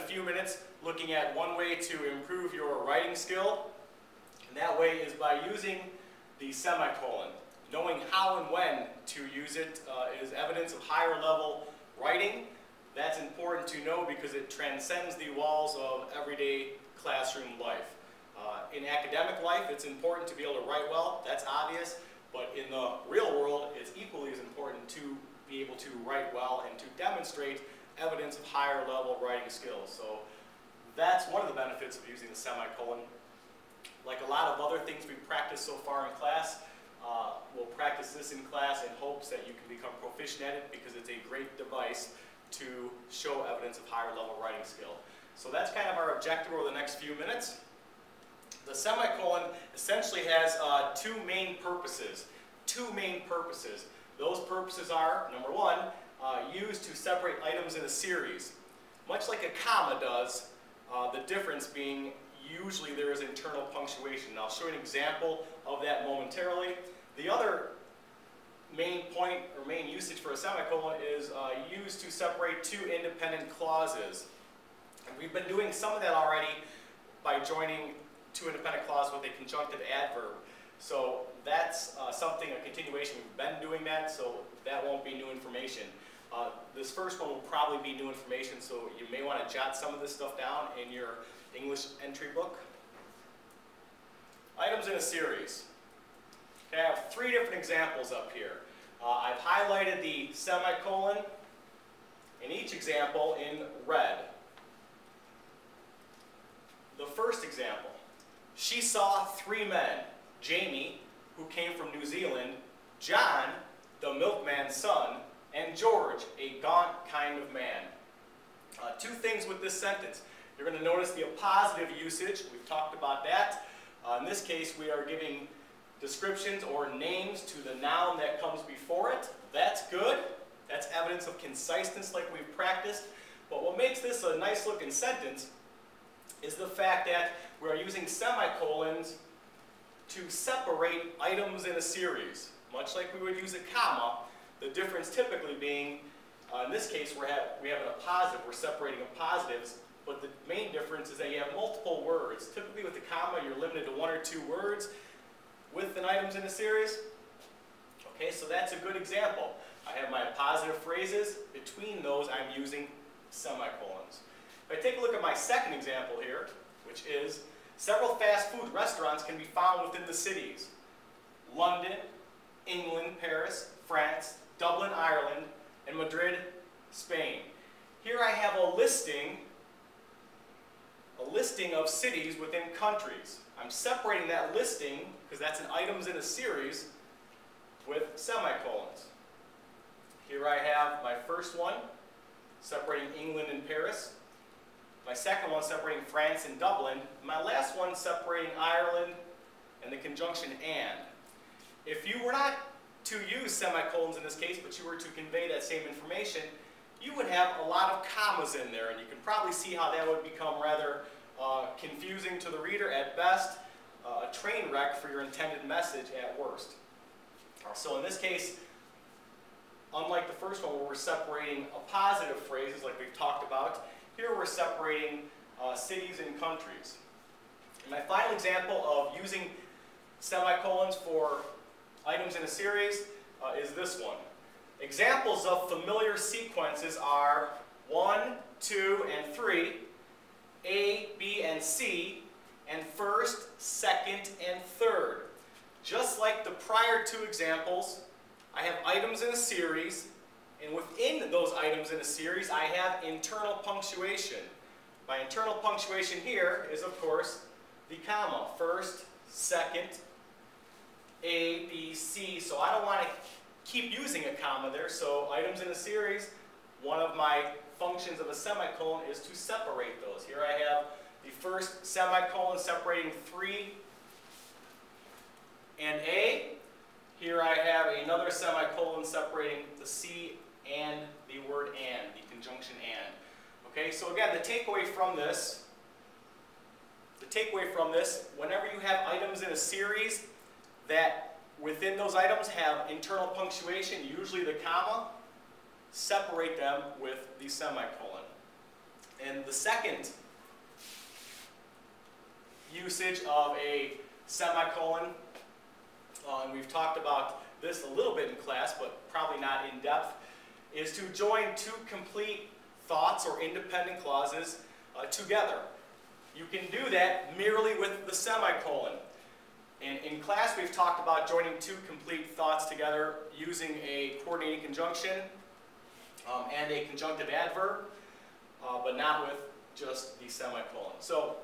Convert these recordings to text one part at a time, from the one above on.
few minutes looking at one way to improve your writing skill, and that way is by using the semicolon. Knowing how and when to use it is evidence of higher level writing. That's important to know because it transcends the walls of everyday classroom life. In academic life, it's important to be able to write well, that's obvious, but in the real world, it's equally as important to be able to write well and to demonstrate evidence of higher level writing skills. So that's one of the benefits of using the semicolon. Like a lot of other things we've practiced so far in class, we'll practice this in class in hopes that you can become proficient at it because it's a great device to show evidence of higher level writing skill. So that's kind of our objective over the next few minutes. The semicolon essentially has two main purposes. Those purposes are, number one, used to separate items in a series. Much like a comma does, the difference being usually there is internal punctuation. And I'll show you an example of that momentarily. The other main point or main usage for a semicolon is used to separate two independent clauses. And we've been doing some of that already by joining two independent clauses with a conjunctive adverb. So that's something, a continuation. We've been doing that, so that won't be new information. This first one will probably be new information, so you may want to jot some of this stuff down in your English entry book. Items in a series. Okay, I have three different examples up here. I've highlighted the semicolon in each example in red. The first example. She saw three men, Jamie, who came from New Zealand, John, the milkman's son, and George, a gaunt kind of man. Two things with this sentence. You're going to notice the appositive usage. We've talked about that. In this case, we are giving descriptions or names to the noun that comes before it. That's good. That's evidence of conciseness like we've practiced. But what makes this a nice looking sentence is the fact that we are using semicolons to separate items in a series. Much like we would use a comma, the difference typically being, in this case, we have a positive, we're separating positives, but the main difference is that you have multiple words. Typically with a comma, you're limited to one or two words. With an items in a series, okay, so that's a good example. I have my positive phrases. Between those, I'm using semicolons. If I take a look at my second example here, which is several fast food restaurants can be found within the cities. London, England, Paris, France, Dublin, Ireland, and Madrid, Spain. Here I have a listing of cities within countries. I'm separating that listing, because that's an items in a series, with semicolons. Here I have my first one, separating England and Paris. My second one separating France and Dublin. My last one separating Ireland and the conjunction and. If you were not to use semicolons in this case, but you were to convey that same information, you would have a lot of commas in there, and you can probably see how that would become rather confusing to the reader at best, a train wreck for your intended message at worst. So in this case, unlike the first one where we're separating appositive phrases like we've talked about, here we're separating cities and countries. And my final example of using semicolons for items in a series is this one. Examples of familiar sequences are 1, 2, and 3, A, B, and C, and first, second, and third. Just like the prior two examples, I have items in a series, and within those items in a series, I have internal punctuation. My internal punctuation here is, of course, the comma. First, second, A, B, C. So I don't want to keep using a comma there. So items in a series, one of my functions of a semicolon is to separate those. Here I have the first semicolon separating 3 and A. Here I have another semicolon separating the C and the word and, the conjunction and. Okay, so again, the takeaway from this, whenever you have items in a series that within those items have internal punctuation, usually the comma, separate them with the semicolon. And the second usage of a semicolon, and we've talked about this a little bit in class, but probably not in depth, is to join two complete thoughts or independent clauses together. You can do that merely with the semicolon. In class, we've talked about joining two complete thoughts together using a coordinating conjunction and a conjunctive adverb, but not with just the semicolon. So,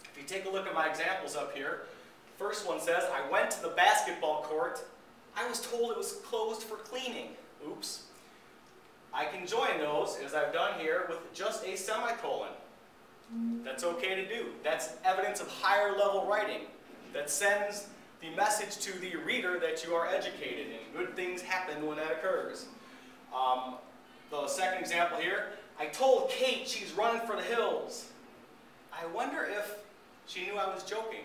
if you take a look at my examples up here, first one says, I went to the basketball court. I was told it was closed for cleaning. Oops. I can join those, as I've done here, with just a semicolon. That's okay to do. That's evidence of higher level writing that sends the message to the reader that you are educated and good things happen when that occurs. The second example here, I told Kate she's running for the hills. I wonder if she knew I was joking.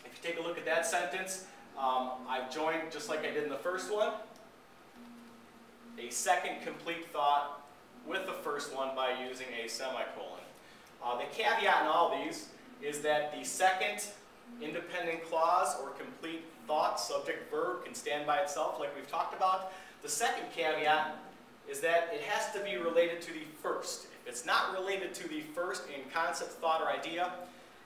If you take a look at that sentence, I've joined, just like I did in the first one, a second complete thought with the first one by using a semicolon. The caveat in all these is that the second independent clause or complete thought, subject, verb can stand by itself like we've talked about. The second caveat is that it has to be related to the first. If it's not related to the first in concept, thought, or idea,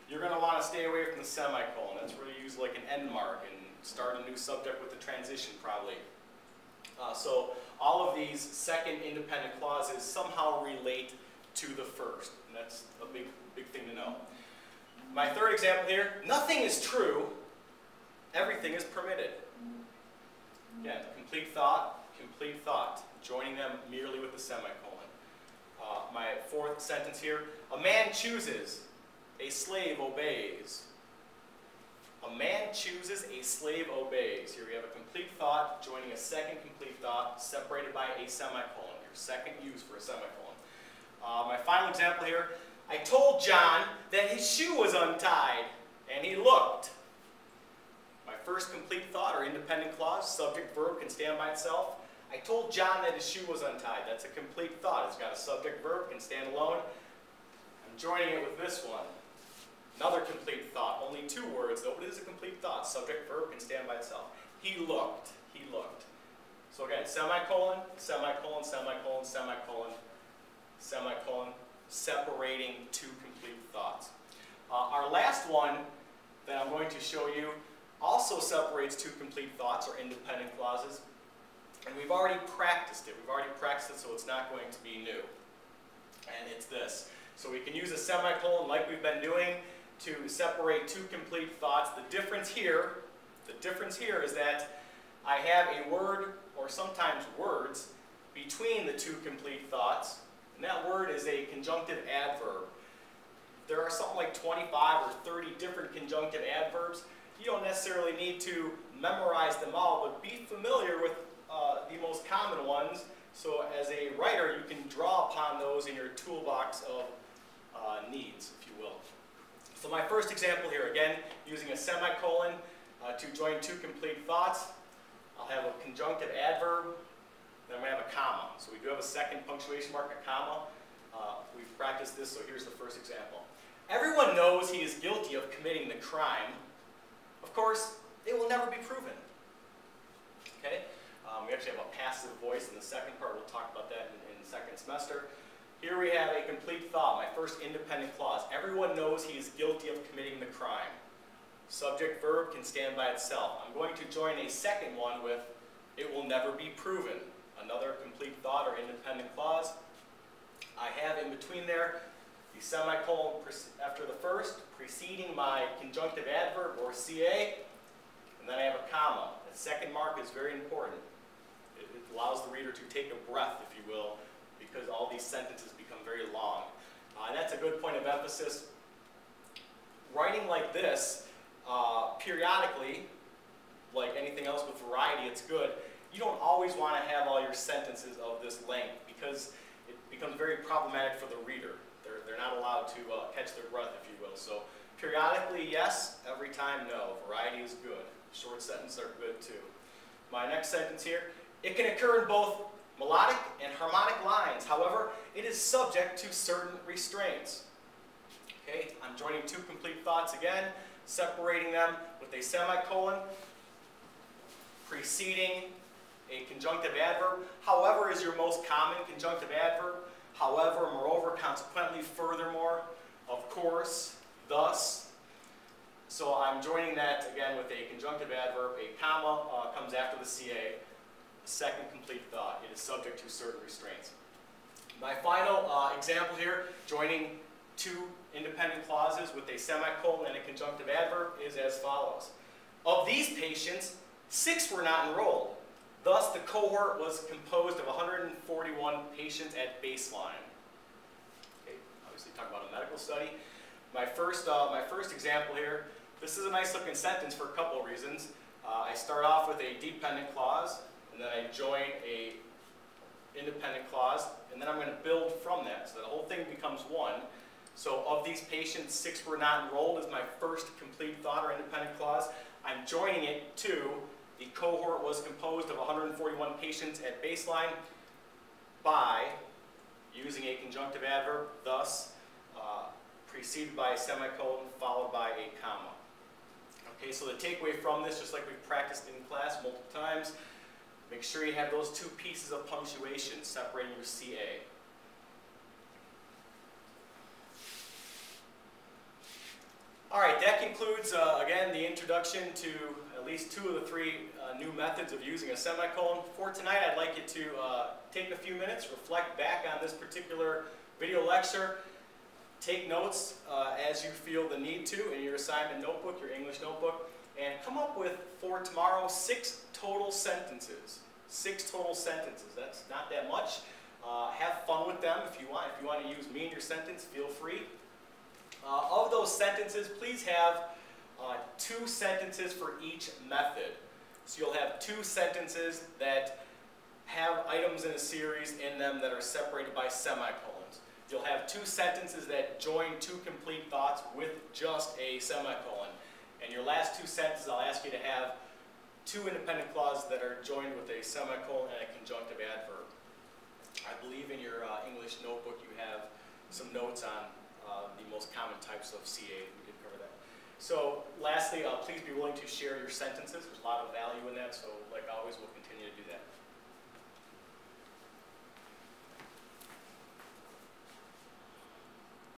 you're going to want to stay away from the semicolon. That's where you use like an end mark and start a new subject with the transition probably. So all of these second independent clauses somehow relate to the first. And that's a big thing to know. My third example here, nothing is true, everything is permitted. Again, complete thought, joining them merely with the semicolon. My fourth sentence here, a man chooses, a slave obeys. A man chooses, a slave obeys. Here we have a complete thought joining a second complete thought separated by a semicolon. Your second use for a semicolon. My final example here, I told John that his shoe was untied, and he looked. My first complete thought or independent clause, subject, verb, can stand by itself. I told John that his shoe was untied. That's a complete thought. It's got a subject, verb, can stand alone. I'm joining it with this one. Another complete thought, only two words, though it is a complete thought. Subject, verb, can stand by itself. He looked. He looked. So again, semicolon, semicolon, semicolon, semicolon, semicolon, separating two complete thoughts. Our last one that I'm going to show you also separates two complete thoughts or independent clauses. And we've already practiced it. So it's not going to be new. And it's this. So we can use a semicolon like we've been doing to separate two complete thoughts. The difference here is that I have a word, or sometimes words, between the two complete thoughts, and that word is a conjunctive adverb. There are something like 25 or 30 different conjunctive adverbs. You don't necessarily need to memorize them all, but be familiar with the most common ones, so as a writer you can draw upon those in your toolbox of needs, if you will. So my first example here, again, using a semicolon to join two complete thoughts. I'll have a conjunctive adverb, then I'm going to have a comma. So we do have a second punctuation mark, a comma. We've practiced this, so here's the first example. Everyone knows he is guilty of committing the crime. Of course, it will never be proven. Okay? We actually have a passive voice in the second part. We'll talk about that in the second semester. Here we have a complete thought, my first independent clause. Everyone knows he is guilty of committing the crime. Subject, verb can stand by itself. I'm going to join a second one with, it will never be proven. Another complete thought or independent clause. I have in between there the semicolon after the first, preceding my conjunctive adverb or CA, and then I have a comma. The second mark is very important. It allows the reader to take a breath, if you will, because all these sentences become very long. And that's a good point of emphasis. Writing like this, periodically, like anything else with variety, it's good. You don't always want to have all your sentences of this length because it becomes very problematic for the reader. They're not allowed to catch their breath, if you will. So periodically, yes. Every time, no. Variety is good. Short sentences are good, too. My next sentence here, it can occur in both melodic and harmonic lines. However, it is subject to certain restraints. Okay, I'm joining two complete thoughts again, separating them with a semicolon, preceding a conjunctive adverb. However is your most common conjunctive adverb. However, moreover, consequently, furthermore, of course, thus. So I'm joining that again with a conjunctive adverb. A comma comes after the CA. A second complete thought. It is subject to certain restraints. My final example here, joining two independent clauses with a semicolon and a conjunctive adverb, is as follows. Of these patients, 6 were not enrolled. Thus, the cohort was composed of 141 patients at baseline. Okay, obviously talking about a medical study. My first example here, this is a nice looking sentence for a couple of reasons. I start off with a dependent clause, and then I join a independent clause, and then I'm going to build from that, so the whole thing becomes one. So of these patients, 6 were not enrolled is my first complete thought or independent clause. I'm joining it to the cohort was composed of 141 patients at baseline by using a conjunctive adverb, thus, preceded by a semicolon, followed by a comma. Okay, so the takeaway from this, just like we've practiced in class multiple times, make sure you have those two pieces of punctuation separating your CA. All right, that concludes, again, the introduction to at least 2 of the 3 new methods of using a semicolon. For tonight, I'd like you to take a few minutes, reflect back on this particular video lecture, take notes as you feel the need to in your assignment notebook, your English notebook, and come up with, for tomorrow, 6 total sentences. 6 total sentences. That's not that much. Have fun with them if you want. If you want to use me in your sentence, feel free. Of those sentences, please have 2 sentences for each method. So you'll have 2 sentences that have items in a series in them that are separated by semicolons. You'll have 2 sentences that join 2 complete thoughts with just a semicolon. And your last 2 sentences, I'll ask you to have 2 independent clauses that are joined with a semicolon and a conjunctive adverb. I believe in your English notebook you have some notes on the most common types of CA. We did cover that. So lastly, please be willing to share your sentences. There's a lot of value in that, so like always, we'll continue to do that.